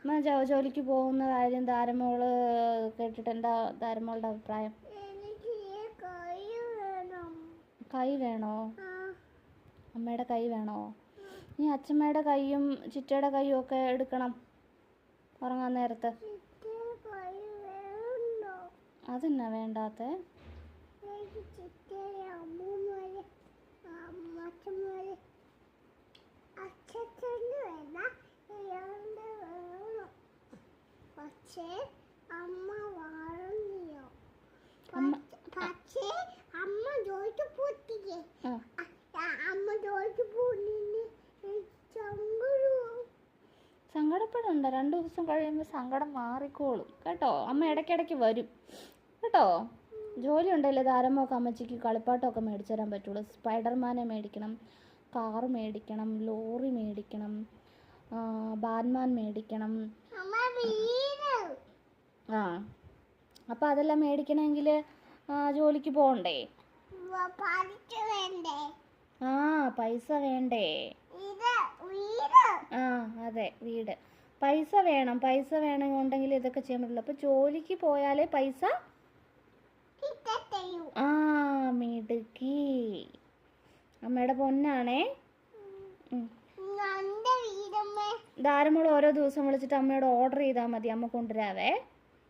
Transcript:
അമ്മ ജോലിക്ക് പോകുന്ന കാര്യം താരമോള് കേട്ടിട്ട് എന്താ താരമോളുടെ അഭിപ്രായം? കൈ വേണോ? അമ്മയുടെ കൈ വേണോ? നീ അച്ഛമ്മയുടെ കൈയും ചിറ്റയുടെ കൈയും ഒക്കെ എടുക്കണം ഉറങ്ങാൻ നേരത്ത്. അതെന്നാ വേണ്ടാത്ത? സങ്കടപ്പെടണ്ട, 2 ദിവസം കഴിയുമ്പോൾ സങ്കടം മാറിക്കോളും കേട്ടോ. അമ്മ ഇടയ്ക്കിടയ്ക്ക് വരും കേട്ടോ. ജോലി ഉണ്ടല്ലേ താരമൊക്കെ അമ്മച്ചിക്ക് കളിപ്പാട്ടമൊക്കെ മേടിച്ചു തരാൻ പറ്റുള്ളൂ. സ്പൈഡർമാനെ മേടിക്കണം, കാറ് മേടിക്കണം, ലോറി മേടിക്കണം, ബാറ്റ്മാൻ മേടിക്കണം. അപ്പം അതെല്ലാം മേടിക്കണമെങ്കിൽ ജോലിക്ക് പോകണ്ടേ? പൈസ വേണ്ടേ? അതെ, വീട്. പൈസ വേണം. പൈസ വേണമെന്നുണ്ടെങ്കിൽ ഇതൊക്കെ ചെയ്യാൻ പറ്റുള്ളൂ. അപ്പം ജോലിക്ക് പോയാലേ പൈസ. മിടുക്കി. അമ്മയുടെ പൊന്നാണേ. ധാരമോൾ ഓരോ ദിവസം വിളിച്ചിട്ട് അമ്മയോട് ഓർഡർ ചെയ്താൽ മതി, അമ്മ കൊണ്ടുവരാവേ.